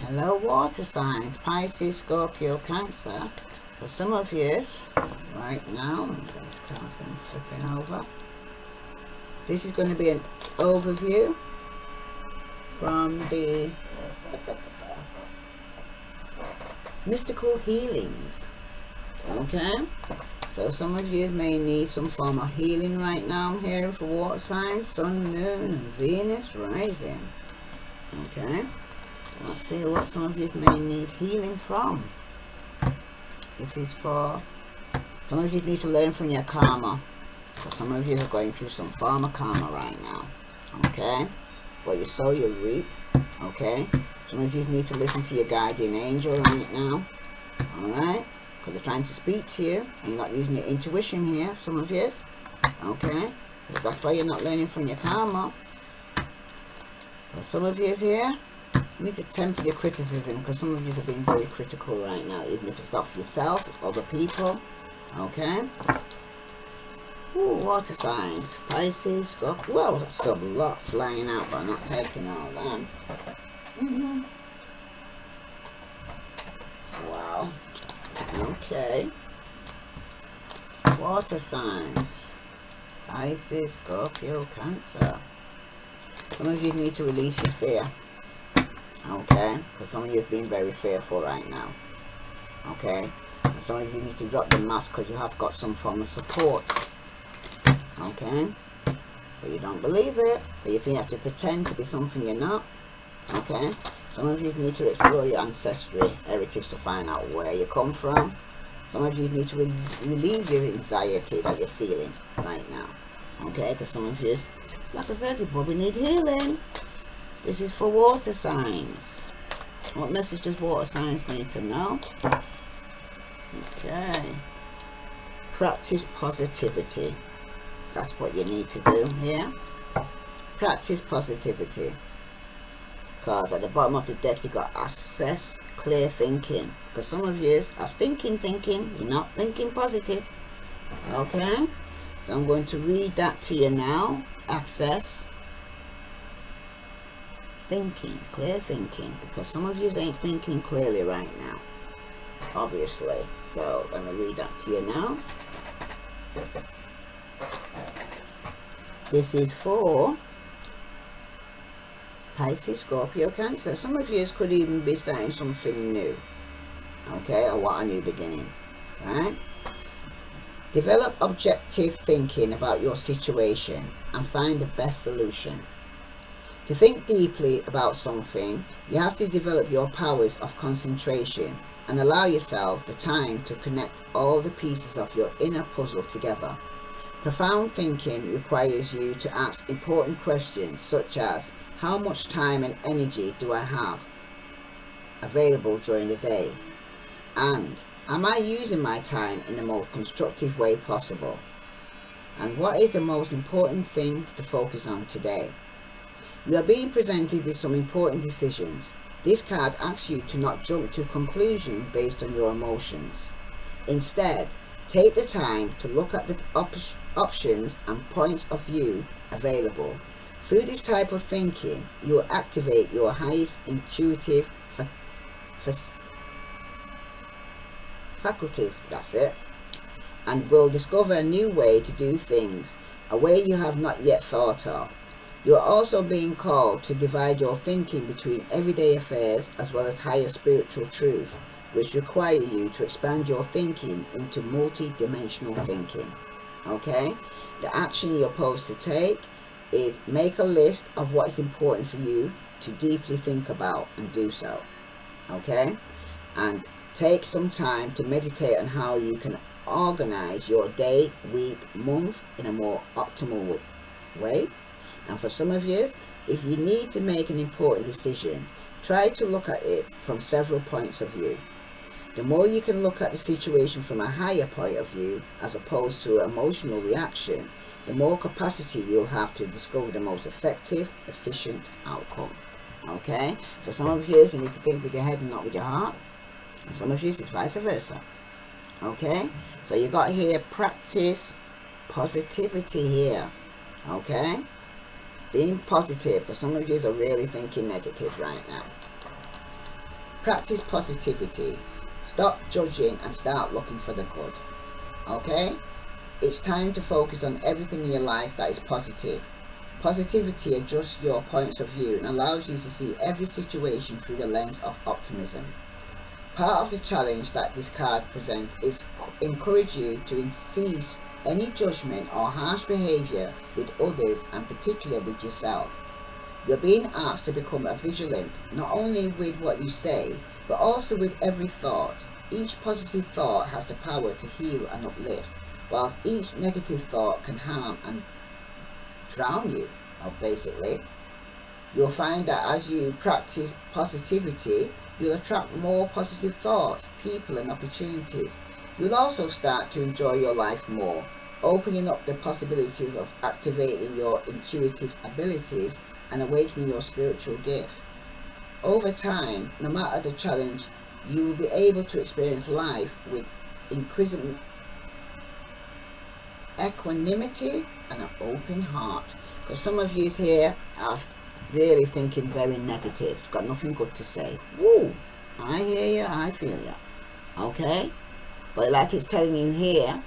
Hello water signs, Pisces, Scorpio, Cancer. For some of you, right now, this cast I'm flipping over. This is going to be an overview from the mystical healings. Okay, so some of you may need some form of healing right now. I'm hearing for water signs, Sun, Moon, and Venus rising. Okay, let's see what some of you may need healing from. This is for some of you need to learn from your karma. So some of you are going through some form of karma right now. Okay, what you sow you reap. Okay, some of you need to listen to your guardian angel right now. Alright, because they're trying to speak to you and you're not using your intuition here, some of you. Okay, that's why you're not learning from your karma. But some of you here need to temper your criticism, because some of you are being very critical right now, even if it's of yourself, other people. Okay. Ooh, water signs, Pisces, Scorpio. Well, that's a lot flying out, but I'm not taking all that. Wow. Okay. Water signs, Pisces, Scorpio, Cancer. Some of you need to release your fear. Okay, because some of you have been very fearful right now. Okay, and some of you need to drop the mask because you have got some form of support. Okay, but you don't believe it, or you think you have to pretend to be something you're not. Okay, some of you need to explore your ancestry heritage to find out where you come from. Some of you need to relieve your anxiety that you're feeling right now. Okay, because some of you, like I said, you probably need healing. This is for water signs. What message does water signs need to know? Okay. Practice positivity. That's what you need to do here. Practice positivity. Because at the bottom of the deck you got access clear thinking. Because some of you are stinking thinking. You're not thinking positive. Okay. So I'm going to read that to you now. Access thinking, clear thinking, because some of you ain't thinking clearly right now, obviously. So let me read that to you now. This is for Pisces, Scorpio, Cancer. Some of you could even be starting something new, okay, or what a new beginning, right? Develop objective thinking about your situation and find the best solution. To think deeply about something, you have to develop your powers of concentration and allow yourself the time to connect all the pieces of your inner puzzle together. Profound thinking requires you to ask important questions such as, how much time and energy do I have available during the day? And, am I using my time in the most constructive way possible? And what is the most important thing to focus on today? You are being presented with some important decisions. This card asks you to not jump to conclusions based on your emotions. Instead, take the time to look at the options and points of view available. Through this type of thinking, you will activate your highest intuitive faculties, that's it, and will discover a new way to do things, a way you have not yet thought of. You are also being called to divide your thinking between everyday affairs as well as higher spiritual truth, which require you to expand your thinking into multi-dimensional thinking. Okay? The action you're supposed to take is make a list of what is important for you to deeply think about and do so. Okay? And take some time to meditate on how you can organize your day, week, month in a more optimal way. And for some of you, if you need to make an important decision, try to look at it from several points of view. The more you can look at the situation from a higher point of view, as opposed to an emotional reaction, the more capacity you'll have to discover the most effective, efficient outcome. Okay? So some of you need to think with your head and not with your heart. And some of you, it's vice versa. Okay? So you got here, practice positivity here. Okay? Being positive, because some of you are really thinking negative right now. Practice positivity. Stop judging and start looking for the good. Okay? It's time to focus on everything in your life that is positive. Positivity adjusts your points of view and allows you to see every situation through the lens of optimism. Part of the challenge that this card presents is encourage you to cease any judgment or harsh behavior with others, and particularly with yourself. You're being asked to become vigilant not only with what you say, but also with every thought. Each positive thought has the power to heal and uplift, whilst each negative thought can harm and drown you, basically. You'll find that as you practice positivity, you'll attract more positive thoughts, people and opportunities. You'll also start to enjoy your life more, opening up the possibilities of activating your intuitive abilities and awakening your spiritual gift. Over time, no matter the challenge, you will be able to experience life with increasing equanimity and an open heart. Because some of you here are really thinking very negative, got nothing good to say. Woo! I hear you, I feel you. Okay? But like it's telling you here,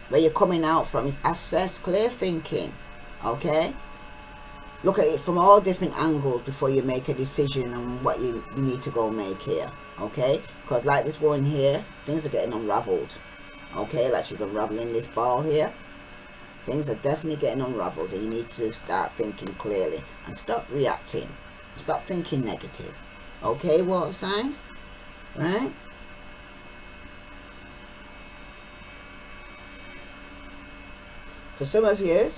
where you're coming out from is assess, clear thinking. Okay? Look at it from all different angles before you make a decision on what you need to go make here. Okay? Because like this one here, things are getting unraveled. Okay? Like she's unraveling this ball here. Things are definitely getting unraveled, and you need to start thinking clearly and stop reacting. Stop thinking negative. Okay, water signs? Right? For some of you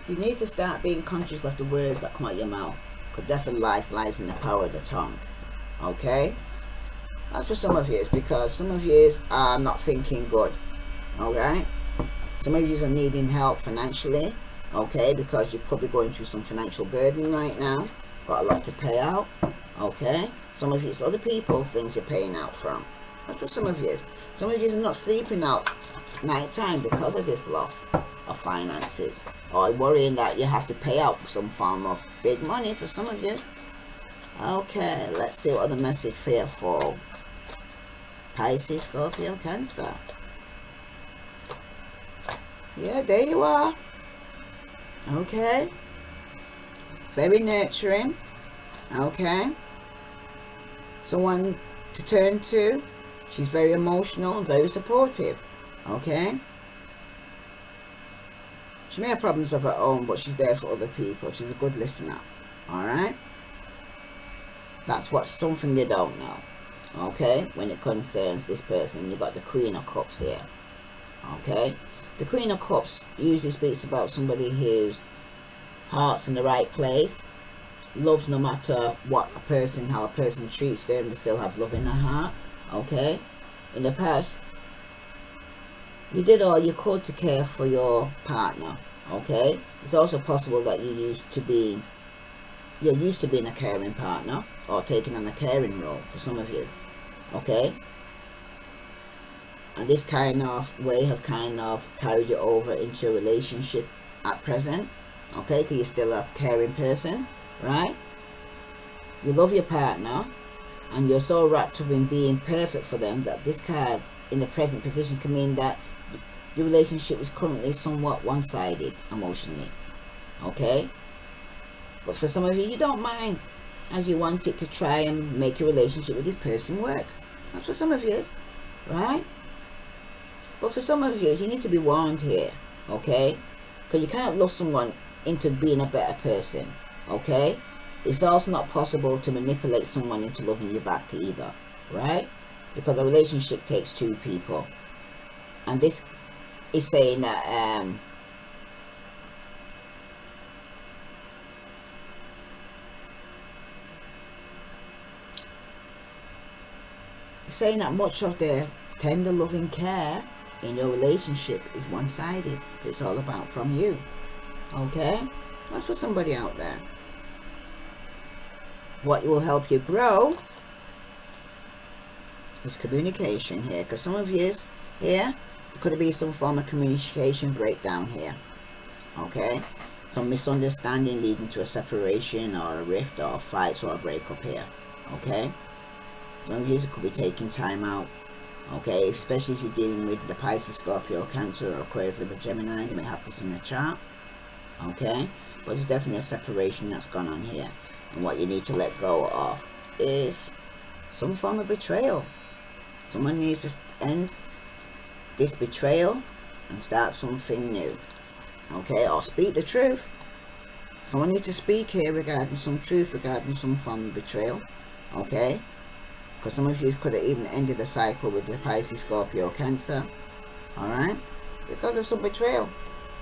need to start being conscious of the words that come out your mouth, because death and life lies in the power of the tongue. Okay? That's for some of you, because some of you are not thinking good. Alright? Some of you are needing help financially, okay, because you're probably going through some financial burden right now. Got a lot to pay out, okay. Some of you, it's other people, things you're paying out from. That's for some of you. Some of you are not sleeping out night time because of this loss of finances, or worrying that you have to pay out some form of big money for some of you. Okay, let's see what other message for Pisces, Scorpio, Cancer. Yeah, there you are. Okay. Very nurturing. Okay. Someone to turn to. She's very emotional and very supportive. Okay. She may have problems of her own, but she's there for other people. She's a good listener. Alright. That's what's something you don't know. Okay. When it concerns this person, you've got the Queen of Cups here. Okay. The Queen of Cups usually speaks about somebody whose heart's in the right place, loves no matter what a person, how a person treats them, they still have love in their heart. Okay? In the past, you did all you could to care for your partner. Okay? It's also possible that you're used to being a caring partner, or taking on a caring role for some of you. Okay? And this kind of way has kind of carried you over into a relationship at present. Okay, because you're still a caring person, right? You love your partner, and you're so wrapped up in being perfect for them that this card in the present position can mean that your relationship is currently somewhat one-sided emotionally. Okay? But for some of you, you don't mind, as you want it to try and make your relationship with this person work. That's for some of you, right? But for some of you, you need to be warned here, okay? Because you cannot love someone into being a better person, okay? It's also not possible to manipulate someone into loving you back either, right? Because a relationship takes two people. And this is saying that, much of the tender loving care in your relationship is one-sided. It's all about from you. Okay? That's for somebody out there. What will help you grow is communication here. Because some of you here, there could be some form of communication breakdown here. Okay? Some misunderstanding leading to a separation or a rift or fights or a breakup here. Okay, some of you could be taking time out. Okay, especially if you're dealing with the Pisces, Scorpio, Cancer, or Aquarius, Libra, Gemini, they may have this in a chart. Okay, but there's definitely a separation that's gone on here, and what you need to let go of is some form of betrayal. Someone needs to end this betrayal and start something new. Okay, or speak the truth. Someone needs to speak here regarding some truth, regarding some form of betrayal. Okay, because some of you could have even ended the cycle with the Pisces, Scorpio, Cancer. Alright, because of some betrayal.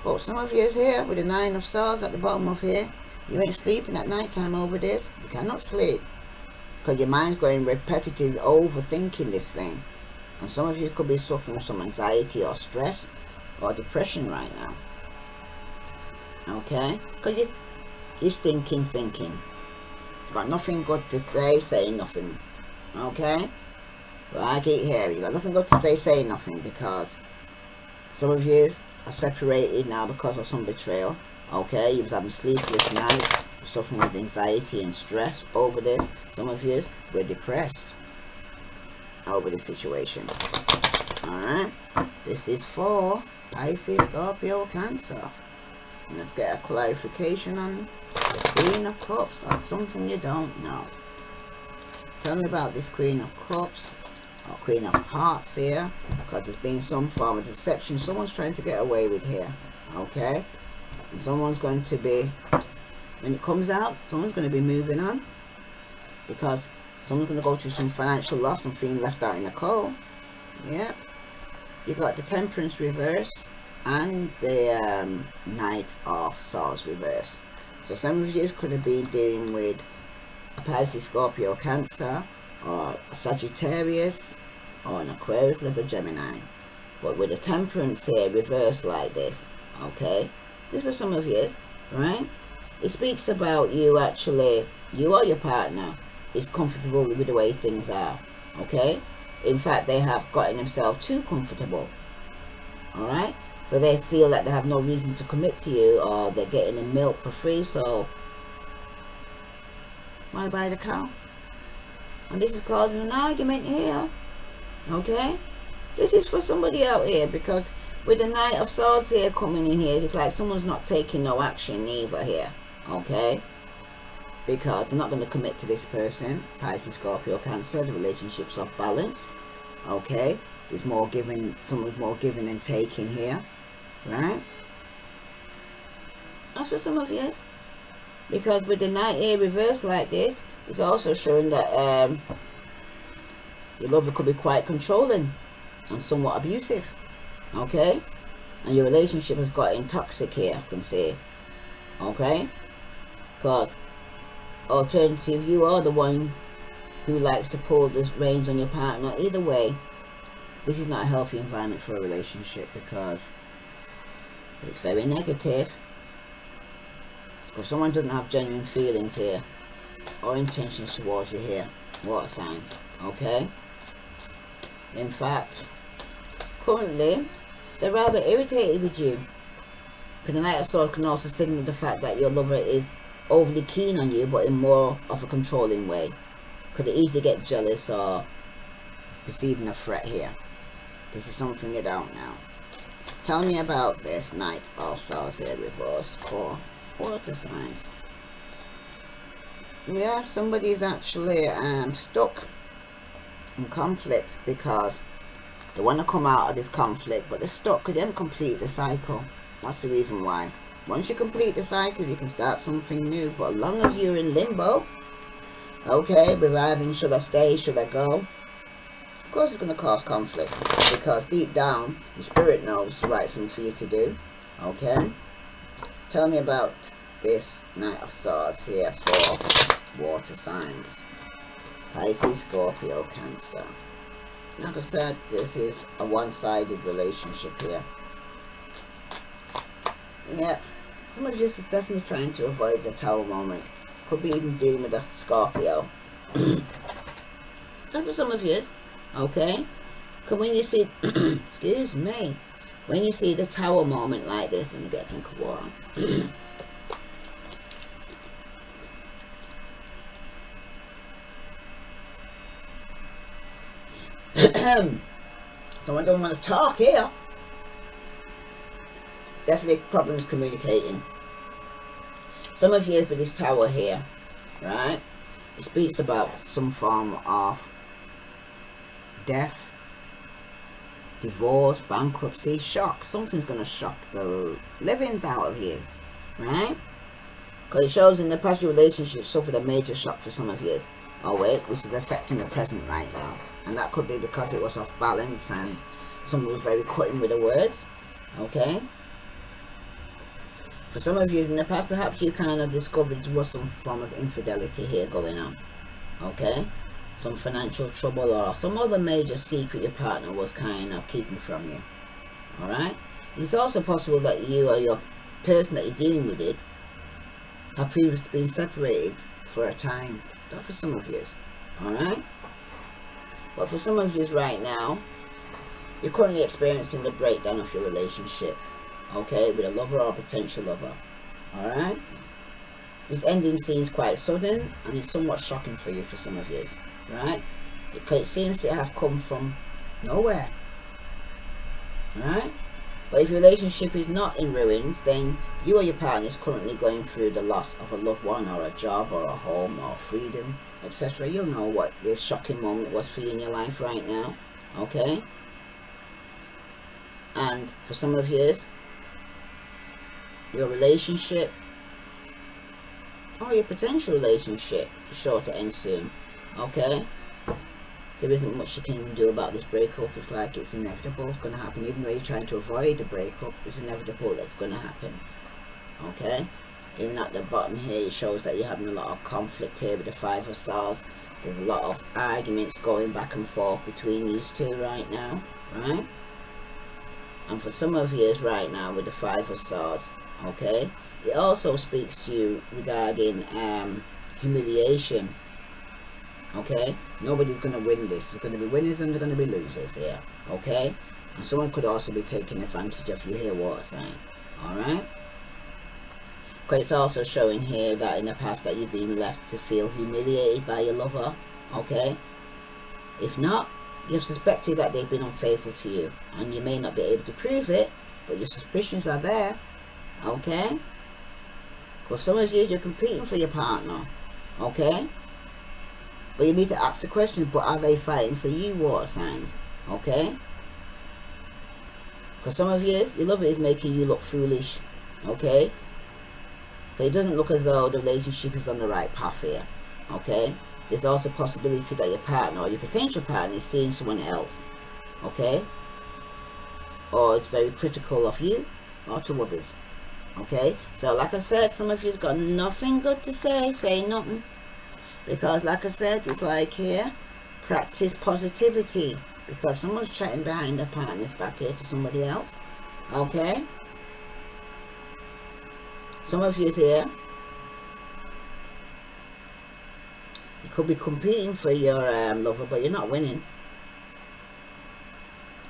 But some of you is here with the 9 of Swords at the bottom of here. You ain't sleeping at night time over this. You cannot sleep, because your mind's going repetitive, overthinking this thing. And some of you could be suffering some anxiety or stress or depression right now. Okay, because you're thinking. Got nothing good to say nothing. Okay, so I get here, you got nothing good to say nothing, because some of you are separated now because of some betrayal. Okay, you was having sleepless nights, you're suffering with anxiety and stress over this. Some of you were depressed over the situation. Alright, this is for Pisces, Scorpio, Cancer. Let's get a clarification on the Queen of Cups. That's something you don't know. Tell me about this Queen of Cups or Queen of Hearts here, because there's been some form of deception someone's trying to get away with here. Okay, and someone's going to be, when it comes out, someone's going to be moving on, because someone's going to go through some financial loss and feeling left out in the cold. Yep, you got the Temperance reverse and the Knight of Swords reverse. So some of you could have been dealing with a Pisces, Scorpio, Cancer, or a Sagittarius, or an Aquarius, Libra, Gemini. But with the Temperance here reversed like this, okay, this was some of you, right? It speaks about you actually, you or your partner is comfortable with the way things are. Okay, in fact, they have gotten themselves too comfortable. All right, so they feel that they have no reason to commit to you, or they're getting the milk for free, so why buy the cow? And this is causing an argument here. Okay, this is for somebody out here, because with the Knight of Swords here coming in here, it's like someone's not taking no action either here. Okay, because they're not going to commit to this person. Pisces, Scorpio, Cancer, the relationship's off balance. Okay, there's more giving, someone's more giving and taking here, right? That's for some of you. Because with the Knight here reversed like this, it's also showing that your lover could be quite controlling and somewhat abusive. Okay, and your relationship has gotten toxic here, I can say. Okay, because alternative, you are the one who likes to pull the reins on your partner. Either way, this is not a healthy environment for a relationship, because it's very negative. Because someone doesn't have genuine feelings here or intentions towards you here, water signs. Okay, in fact, currently they're rather irritated with you. Because the Knight of Swords can also signal the fact that your lover is overly keen on you, but in more of a controlling way. Could easily get jealous or perceiving a threat here. This is something you don't know. Tell me about this Knight of Swords here reverse for water signs. Yeah, somebody's actually stuck in conflict, because they want to come out of this conflict, but they're stuck. They didn't complete the cycle. That's the reason why. Once you complete the cycle, you can start something new. But as long as you're in limbo, okay, arriving, should I stay, should I go? Of course it's going to cause conflict, because deep down, your spirit knows the right thing for you to do. Okay? Tell me about this Knight of Swords here for water signs. Pisces, Scorpio, Cancer. Like I said, this is a one-sided relationship here. Yep, some of you is definitely trying to avoid the Tower moment. Could be even dealing with a Scorpio. That's what some of you is. Okay? Because when you see, excuse me, when you see the Tower moment like this, let me get a drink of water. Someone don't want to talk here. Definitely problems communicating. Some of you with this tower here, right? It speaks about some form of death, divorce, bankruptcy, shock. Something's going to shock the living out of you, right? Because it shows in the past your relationship suffered a major shock for some of you. Oh wait, which is affecting the present right now. And that could be because it was off balance and someone was very cutting with the words. Okay? For some of you in the past, perhaps you kind of discovered there was some form of infidelity here going on. Okay? Some financial trouble or some other major secret your partner was kind of keeping from you. Alright? It's also possible that you or your person that you're dealing with it have previously been separated for a time. That's for some of you. Alright? But for some of you right now, you're currently experiencing the breakdown of your relationship. Okay? With a lover or a potential lover. Alright? This ending seems quite sudden and it's somewhat shocking for you for some of you. Right? Because it seems to have come from nowhere. Alright? But if your relationship is not in ruins, then you or your partner is currently going through the loss of a loved one or a job or a home or freedom, etc. You'll know what this shocking moment was for you in your life right now. Okay? And for some of you, your relationship or your potential relationship is sure to end soon. Okay? There isn't much you can do about this breakup. It's like it's inevitable. It's going to happen. Even though you're trying to avoid the breakup, it's inevitable that's going to happen. Okay? Even at the bottom here, it shows that you're having a lot of conflict here with the Five of Swords. There's a lot of arguments going back and forth between these two right now. Right? And for some of you right now with the Five of Swords, okay, it also speaks to you regarding humiliation. Okay, nobody's going to win this. There's going to be winners and there's going to be losers here. Okay, and someone could also be taking advantage of you here, water sign. Alright, because it's also showing here that in the past that you've been left to feel humiliated by your lover. Okay, if not, you've suspected that they've been unfaithful to you, and you may not be able to prove it, but your suspicions are there. Okay, because some of you, you're competing for your partner. Okay, but you need to ask the question, but are they fighting for you, water signs? Okay, because some of you, your lover is making you look foolish. Okay, but it doesn't look as though the relationship is on the right path here. Okay, there's also a possibility that your partner or your potential partner is seeing someone else. Okay, or it's very critical of you or to others. Okay, so like I said, some of you's got nothing good to say nothing, because like I said, it's like here, practice positivity, because someone's chatting behind their partner's back here to somebody else. Okay, some of you's here, you could be competing for your lover, but you're not winning,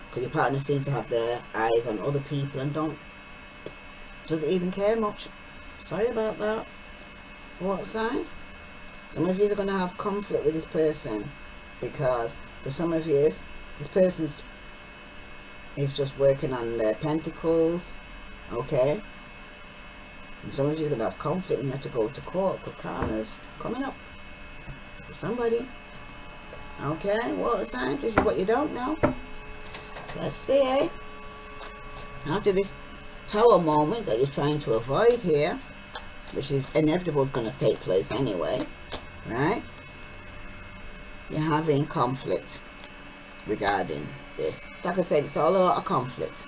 because your partner seems to have their eyes on other people and doesn't even care much. Sorry about that, water signs. Some of you are going to have conflict with this person, because for some of you, this person is just working on their pentacles. Okay, and some of you are going to have conflict when you have to go to court, because karma's coming up for somebody. Okay, water signs, this is what you don't know. Let's see, after this tower moment that you're trying to avoid here, which is inevitable, is going to take place anyway, right? You're having conflict regarding this. Like I said, it's all a lot of conflict.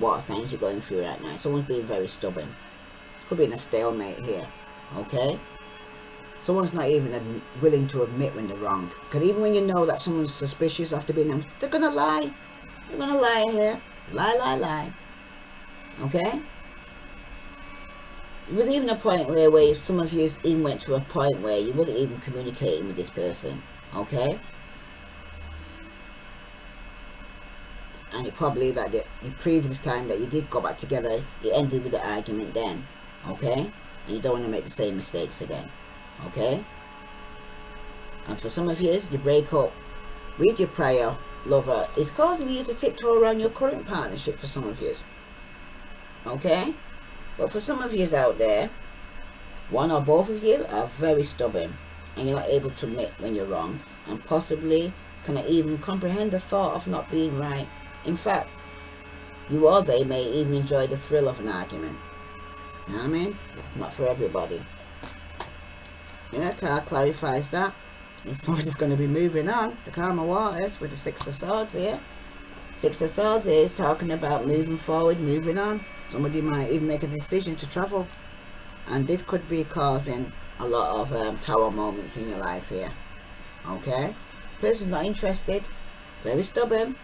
Water signs you're going through right now. Someone's being very stubborn. Could be in a stalemate here. Okay, someone's not even willing to admit when they're wrong, because even when you know that someone's suspicious after being them, they're gonna lie. They're gonna lie here. Lie. Okay, it was even a point where some of you even went to a point where you wasn't even communicating with this person. Okay, and it probably that the previous time that you did go back together, it ended with the argument then. Okay, and you don't want to make the same mistakes again. Okay, and for some of you, you break up, read your prayer, lover is causing you to tiptoe around your current partnership for some of you. Okay? But for some of you out there, one or both of you are very stubborn and you're not able to admit when you're wrong, and possibly cannot even comprehend the thought of not being right. In fact, you or they may even enjoy the thrill of an argument. You know what I mean? It's not for everybody. Yeah, card clarifies that. And somebody's going to be moving on to calmer waters with the Six of Swords here. Six of Swords is talking about moving forward, moving on. Somebody might even make a decision to travel. And this could be causing a lot of tower moments in your life here. Okay? Person's not interested. Very stubborn.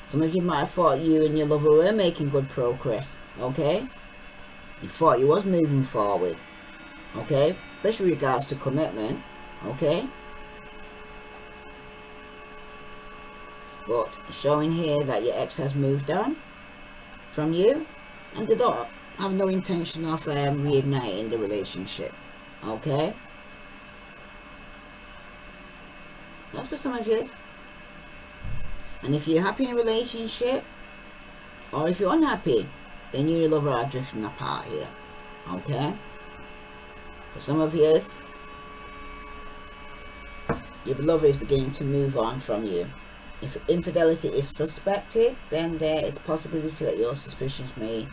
Some of you might have thought you and your lover were making good progress. Okay? You thought you was moving forward. Okay? Especially with regards to commitment. Okay? But showing here that your ex has moved on from you, and they don't have no intention of reigniting the relationship. Okay? That's for some of you. And if you're happy in a relationship, or if you're unhappy, then you and your lover are drifting apart here. Okay? For some of you, your lover is beginning to move on from you. If infidelity is suspected, then there is possibility that your suspicions may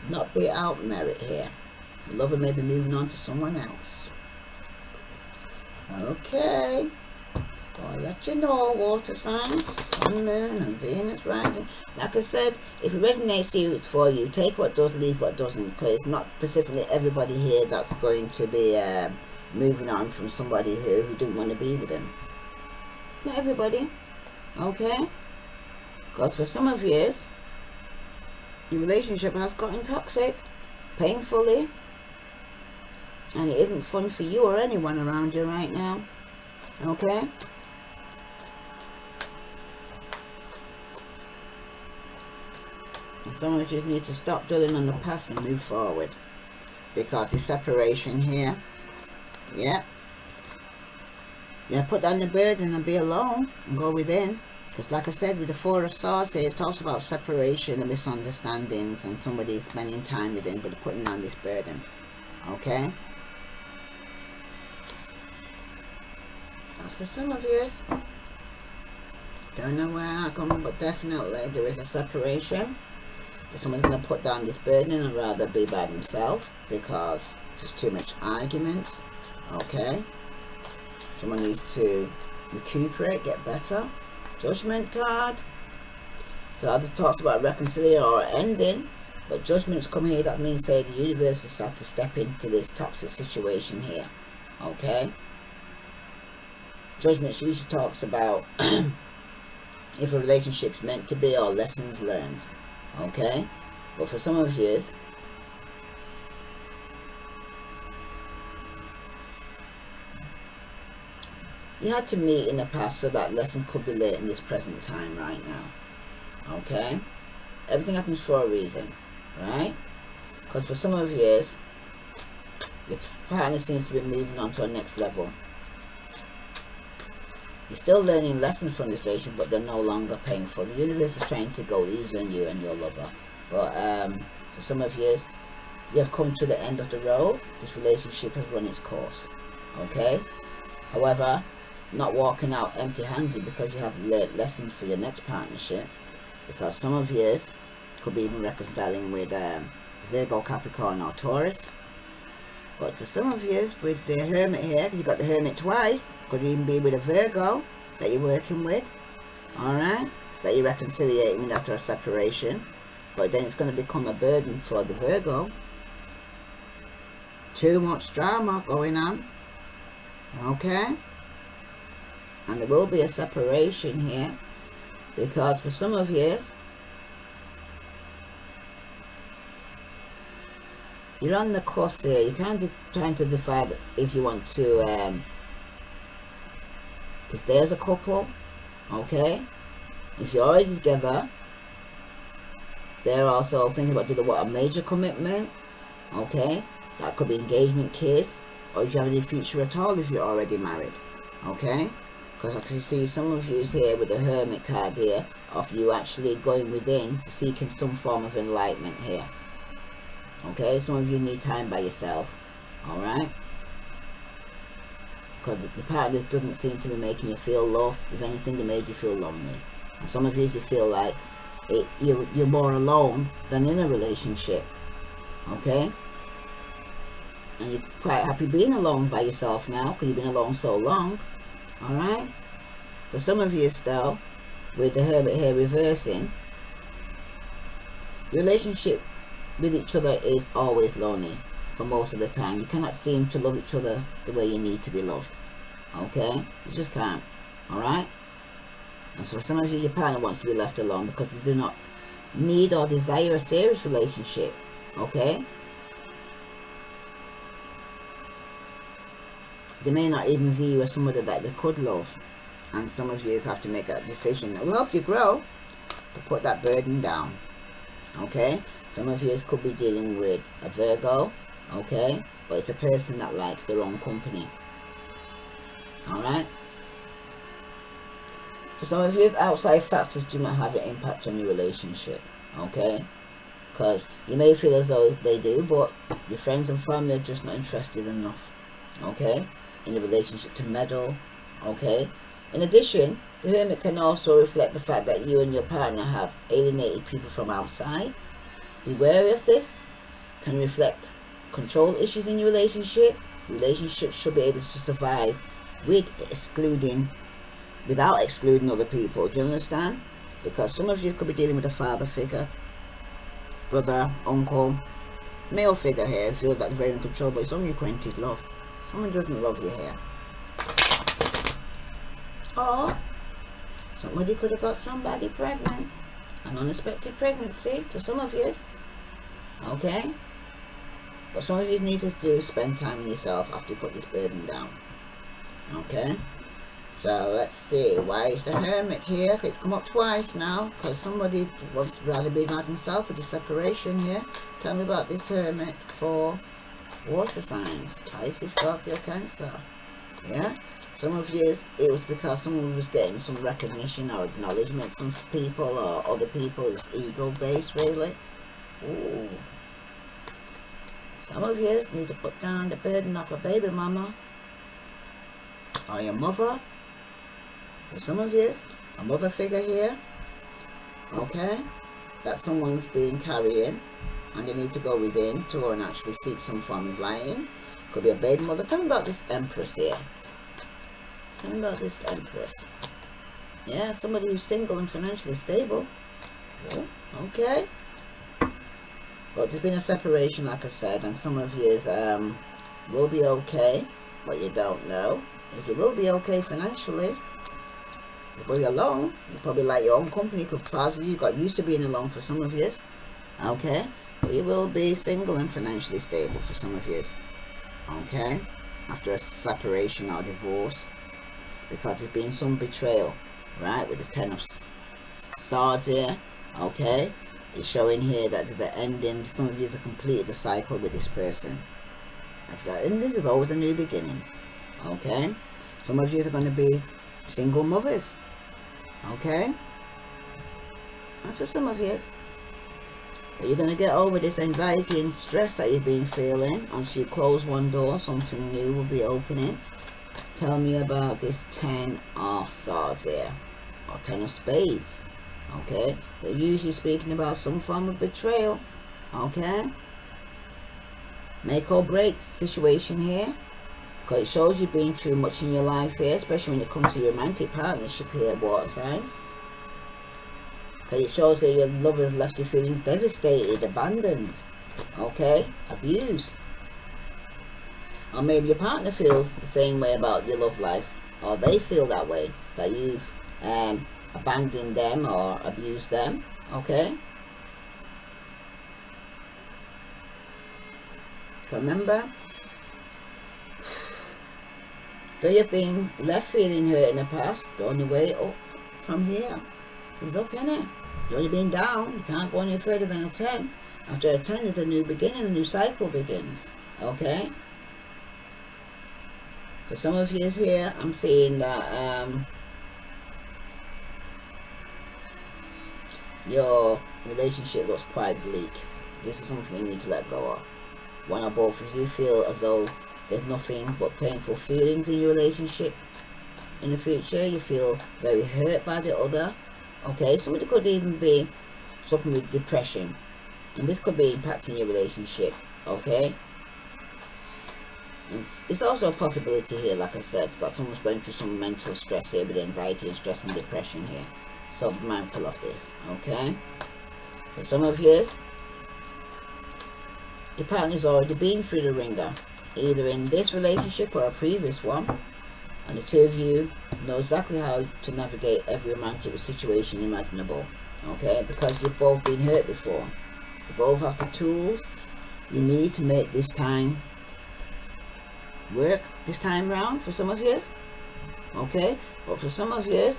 not be out merit here. The lover may be moving on to someone else. Okay. I'll let you know, water signs, Sun, Moon, and Venus rising. Like I said, if it resonates to you, it's for you. Take what does, leave what doesn't, because it's not specifically everybody here that's going to be moving on from somebody who didn't want to be with them. It's not everybody. Okay? Because for some of you, your relationship has gotten toxic, painfully, and it isn't fun for you or anyone around you right now. Okay? And some of you need to stop dwelling on the past and move forward, because it's separation here. Yeah. Yeah, put down the burden and be alone and go within. Because like I said, with the Four of Swords here, it talks about separation and misunderstandings and somebody spending time within, but putting down this burden. Okay? That's for some of you. Don't know where I come, but definitely there is a separation. Someone's going to put down this burden and rather be by themselves because there's too much arguments. Okay? Someone needs to recuperate, get better. Judgment card. So other talks about reconciliation or ending, but judgments come here. That means say the universe has had to step into this toxic situation here. Okay? Judgment usually talks about if a relationship's meant to be or lessons learned. Okay? But for some of you, you had to meet in the past so that lesson could be learned in this present time right now. Okay? Everything happens for a reason. Right? Because for some of you, your partner seems to be moving on to a next level. You're still learning lessons from this relationship, but they're no longer painful. The universe is trying to go easy on you and your lover. But for some of you, you have come to the end of the road. This relationship has run its course. Okay? However, not walking out empty-handed, because you have learned lessons for your next partnership. Because some of you could be even reconciling with Virgo, Capricorn, or Taurus. But for some of you, with the Hermit here, you got the Hermit twice, could even be with a Virgo that you're working with, alright, that you're reconciliating with after a separation, but then it's going to become a burden for the Virgo. Too much drama going on, okay, and there will be a separation here, because for some of you, you're on the course there. You're kind of trying to decide if you want to stay as a couple, okay? If you're already together, they're also thinking about doing a major commitment, okay? That could be engagement, kids, or if you have any future at all if you're already married, okay? Because I can see some of you here with the Hermit card here, of you actually going within to seeking some form of enlightenment here. Okay, some of you need time by yourself. Alright? Because the partner doesn't seem to be making you feel loved. If anything, they made you feel lonely. And some of you feel like you're more alone than in a relationship. Okay? And you're quite happy being alone by yourself now, because you've been alone so long. Alright? For some of you still, with the Hermit here reversing, relationship with each other is always lonely for most of the time. You cannot seem to love each other the way you need to be loved. Okay? You just can't. Alright? And so for some of you, your partner wants to be left alone because they do not need or desire a serious relationship. Okay? They may not even view you as somebody that they could love. And some of you have to make a decision that will help you grow to put that burden down. Okay? Some of you could be dealing with a Virgo. Okay? But it's a person that likes their own company. Alright? For some of you, outside factors do not have an impact on your relationship. Okay? Because you may feel as though they do, but your friends and family are just not interested enough. Okay? In the relationship to meddle. Okay? In addition, the Hermit can also reflect the fact that you and your partner have alienated people from outside. Be wary of this. Can reflect control issues in your relationship. Relationships should be able to survive without excluding other people. Do you understand? Because some of you could be dealing with a father figure, brother, uncle, male figure here. It feels like very in control, but it's unrequited love. Someone doesn't love you here. Or somebody could have got somebody pregnant. An unexpected pregnancy for some of you. Okay? But some of you need to do spend time with yourself after you put this burden down. Okay? So let's see. Why is the Hermit here? It's come up twice now. Because somebody wants to rather be like himself with the separation here. Tell me about this Hermit for water signs. Pisces, Scorpio, Cancer. Yeah? Some of you, it was because someone was getting some recognition or acknowledgement from people or other people. It's ego-based, really. Ooh. Some of you need to put down the burden of a baby mama or your mother. For some of you, a mother figure here. Okay? That someone's being carrying and they need to go within to and actually seek some form of lighting. Could be a baby mother. Tell me about this Empress here. Tell me about this Empress. Yeah, somebody who's single and financially stable. Oh, okay. But there's been a separation, like I said, and some of you will be okay. What you don't know is you will be okay financially. You'll be alone. You probably like your own company. Could possibly you got used to being alone for some of you. Okay, but you will be single and financially stable for some of you. Okay, after a separation or divorce. Because there's been some betrayal, right, with the Ten of Swords here. Okay, it's showing here that to the ending, some of you have completed the cycle with this person. After that ending, there's always a new beginning. Okay, some of you are going to be single mothers. Okay, that's for some of you. But you're going to get over this anxiety and stress that you've been feeling. Once you close one door, something new will be opening. Tell me about this Ten of Swords here, or Ten of Spades. Okay, they're usually speaking about some form of betrayal. Okay, make or break situation here, because it shows you've been through much in your life here, especially when it comes to your romantic partnership here, water signs. Because it shows that your lover left you feeling devastated, abandoned. Okay, abused. Or maybe your partner feels the same way about your love life, or they feel that way, that you've abandoned them or abused them. Okay? Remember, though you've been left feeling hurt in the past, the only way up from here is up, innit? You've only been down, you can't go any further than a 10. After a 10 is a new beginning, a new cycle begins. Okay? For some of you here, I'm seeing that your relationship looks quite bleak. This is something you need to let go of. One or both of you feel as though there's nothing but painful feelings in your relationship. In the future, you feel very hurt by the other. Okay, somebody could even be suffering with depression, and this could be impacting your relationship. Okay, it's also a possibility here, like I said, that someone's going through some mental stress here with anxiety and stress and depression here. So be mindful of this. Okay, for some of you, your partner's already been through the ringer, either in this relationship or a previous one, and the two of you know exactly how to navigate every romantic situation imaginable. Okay, because you've both been hurt before. You both have the tools you need to make this time work this time round for some of you. Okay, but for some of you,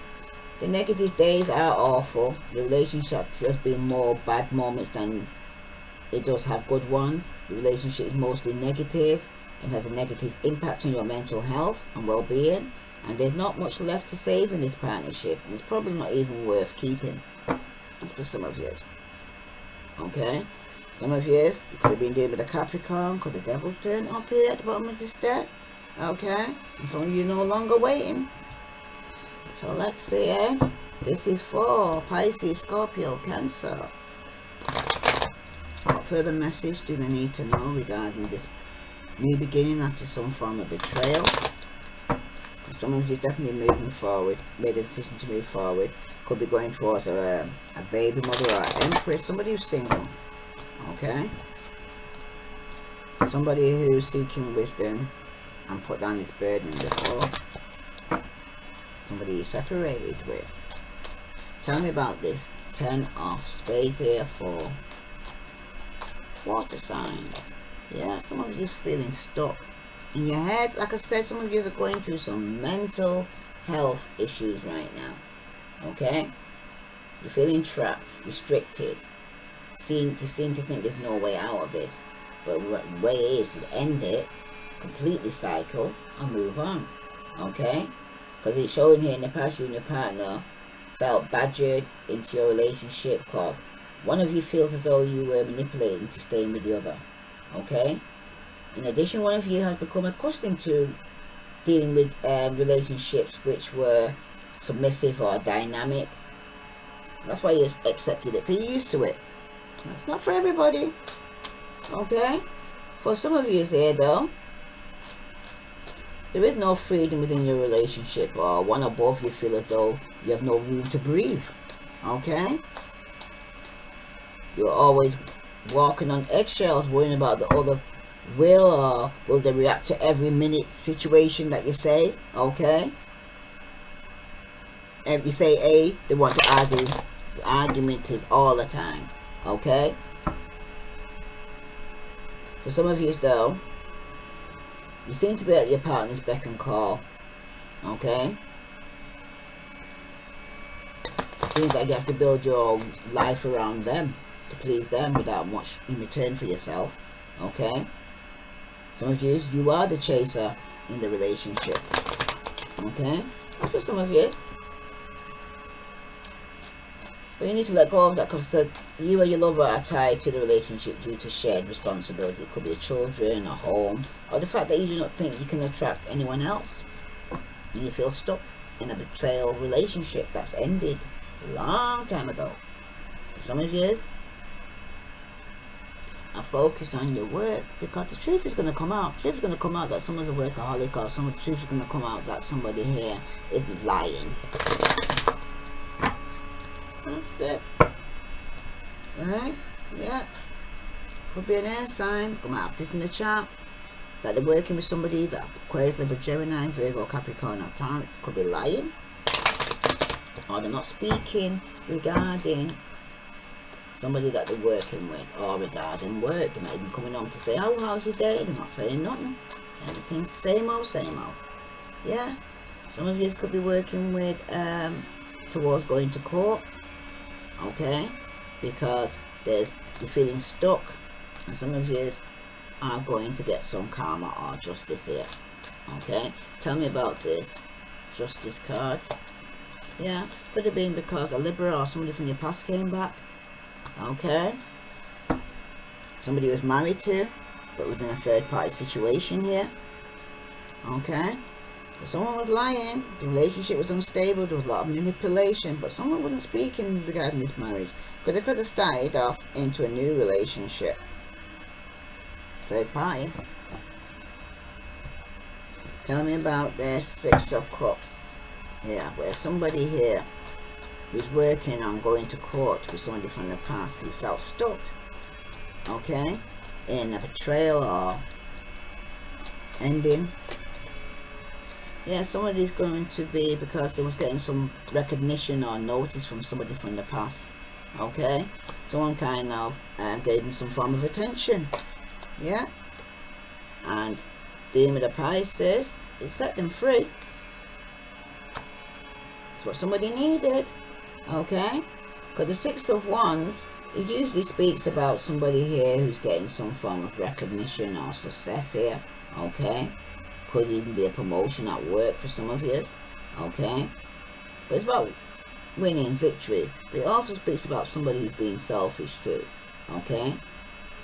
the negative days are awful. The relationship has been more bad moments than it does have good ones. The relationship is mostly negative and has a negative impact on your mental health and well-being, and there's not much left to save in this partnership, and it's probably not even worth keeping. That's for some of you. Okay, some of you could have been dealing with a Capricorn, could the devil's turn up here at the bottom of this deck. Okay, and some of you no longer waiting. So let's see, this is for Pisces, Scorpio, Cancer. What further message do they need to know regarding this new beginning after some form of betrayal? Some of you definitely moving forward, made a decision to move forward. Could be going towards a baby mother or an empress, somebody who's single. Okay, somebody who's seeking wisdom and put down his burden before. Somebody you're separated with. Tell me about this. 10 of spades here for water signs. Yeah, some of you feeling stuck in your head. Like I said, some of you are going through some mental health issues right now. Okay, you're feeling trapped, restricted. You seem to think there's no way out of this, but the way is to end it, completely cycle and move on. Okay, because it's showing here in the past you and your partner felt badgered into your relationship because one of you feels as though you were manipulating to stay with the other. Okay, in addition, one of you has become accustomed to dealing with relationships which were submissive or dynamic. That's why you accepted it, because you're used to it. It's not for everybody. Okay, for some of you here though, there is no freedom within your relationship, or one or both of you feel as though you have no room to breathe. Okay, you're always walking on eggshells, worrying about the other will they react to every minute situation that you say. Okay, and if you say A, they want to argue. The argument is all the time. Okay, for some of you though, you seem to be at your partner's beck and call. Okay, it seems like you have to build your life around them to please them without much in return for yourself. Okay, some of you are the chaser in the relationship. Okay, that's for some of you. But you need to let go of that, because you and your lover are tied to the relationship due to shared responsibility. It could be children, a home, or the fact that you do not think you can attract anyone else. And you feel stuck in a betrayal relationship that's ended a long time ago. For some of you are focused on your work, because the truth is going to come out. The truth is going to come out that someone's a workaholic, or the truth is going to come out that somebody here is lying. That's it. Right? Yeah. Could be an air sign. Come out this in the chat. That they're working with somebody that Aquarius, Libra, Gemini, Virgo, Capricorn, or Taurus. Could be lying. Or they're not speaking regarding somebody that they're working with, or regarding work. They're not even coming home to say, oh, how's your day? They're not saying nothing. Everything's the same old, same old. Yeah. Some of you could be working with towards going to court. Okay, because you're feeling stuck, and some of you are going to get some karma or justice here. Okay, tell me about this Justice card. Yeah, could have been because a Libra or somebody from your past came back. Okay, somebody was married to, but was in a third party situation here. Okay, so someone was lying, the relationship was unstable, there was a lot of manipulation, but someone wasn't speaking regarding this marriage, because they could have started off into a new relationship. Third party. Tell me about their Six of Cups. Yeah, where somebody here who's working on going to court with somebody from the past who felt stuck, okay, in a betrayal or ending. Yeah, somebody's going to be, because they was getting some recognition or notice from somebody from the past, okay, someone kind of gave them some form of attention, yeah, and dealing with the Pisces, it set them free. It's what somebody needed, okay, because the Six of Wands, it usually speaks about somebody here who's getting some form of recognition or success here, okay. Could even be a promotion at work for some of you, okay. But it's about winning, victory. But it also speaks about somebody who's being selfish too, okay.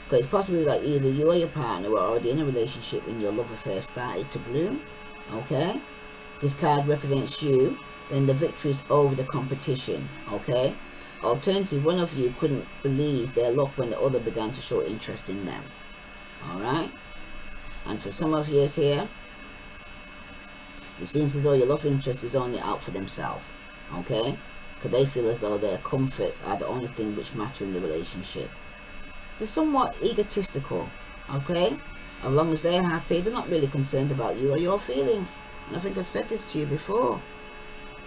Because it's possibly that either you or your partner were already in a relationship when your love affair started to bloom, okay. This card represents you, then the victory is over the competition, okay. Alternatively, one of you couldn't believe their luck when the other began to show interest in them, alright. And for some of you here, it seems as though your love interest is only out for themselves, okay? Because they feel as though their comforts are the only thing which matter in the relationship. They're somewhat egotistical, okay? As long as they're happy, they're not really concerned about you or your feelings. And I think I said this to you before,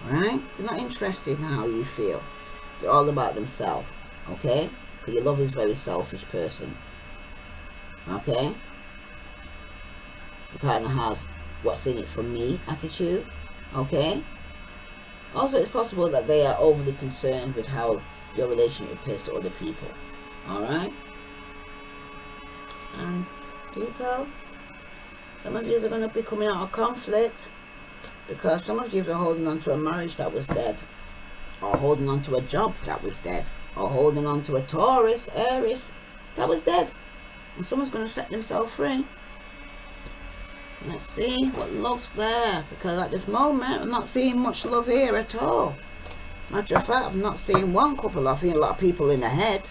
right? They're not interested in how you feel. They're all about themselves, okay? Because your love is a very selfish person, okay? The partner has what's in it for me attitude, okay. Also, it's possible that they are overly concerned with how your relationship appears to other people, all right. And people, some of you are going to be coming out of conflict because some of you are holding on to a marriage that was dead, or holding on to a job that was dead, or holding on to a Taurus, Aries that was dead, and someone's going to set themselves free. Let's see what love's there, because at this moment I'm not seeing much love here at all. Matter of fact, I'm not seeing one couple. I've seen a lot of people in the head,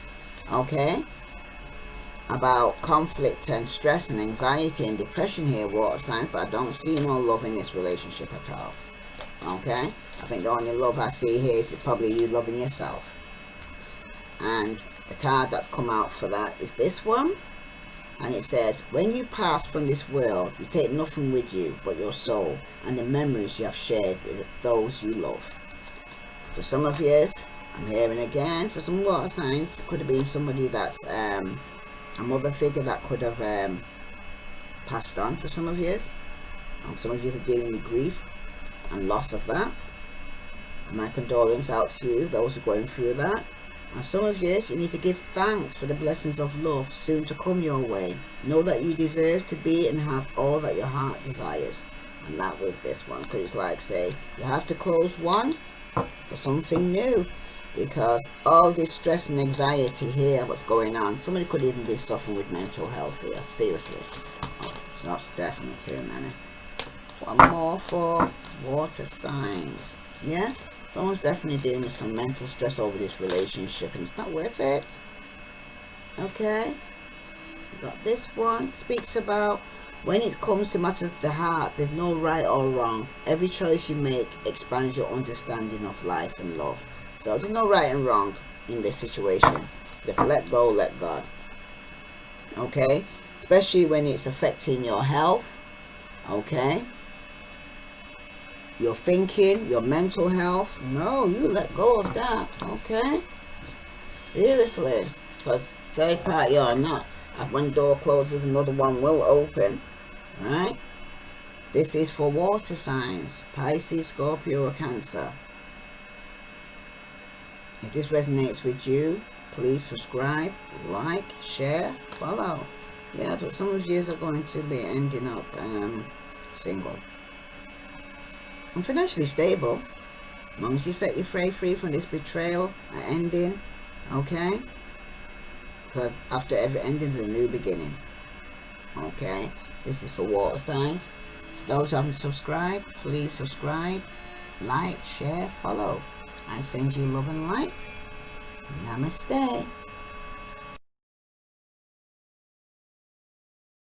okay, about conflict and stress and anxiety and depression here, water signs, but I don't see no love in this relationship at all, okay. I think the only love I see here is probably you loving yourself. And the card that's come out for that is this one. And it says, when you pass from this world, you take nothing with you but your soul and the memories you have shared with those you love. For some of you, I'm hearing again, for some water signs, it could have been somebody that's a mother figure that could have passed on for some of you. And some of you are dealing with grief and loss of that. And my condolence out to you, those who are going through that. And some of you need to give thanks for the blessings of love soon to come your way. Know that you deserve to be and have all that your heart desires. And that was this one, because it's like, say, you have to close one for something new. Because all this stress and anxiety here, what's going on, somebody could even be suffering with mental health here, seriously. Oh, so that's definitely too many. One more for water signs, yeah? Someone's definitely dealing with some mental stress over this relationship, and it's not worth it. Okay. We've got this one. Speaks about when it comes to matters of the heart, there's no right or wrong. Every choice you make expands your understanding of life and love. So there's no right and wrong in this situation. You have to let go, let God. Okay. Especially when it's affecting your health. Okay. Your thinking, your mental health. No, you let go of that, okay? Seriously. Because third party or not, if one door closes, another one will open, right? This is for water signs, Pisces, Scorpio, or Cancer. If this resonates with you, please subscribe, like, share, follow. Yeah, but some of you are going to be ending up single. I'm financially stable. As long as you set your free from this betrayal and ending, okay? Because after every ending, there's a new beginning. Okay? This is for water signs. For those who haven't subscribed, please subscribe, like, share, follow. I send you love and light. Namaste.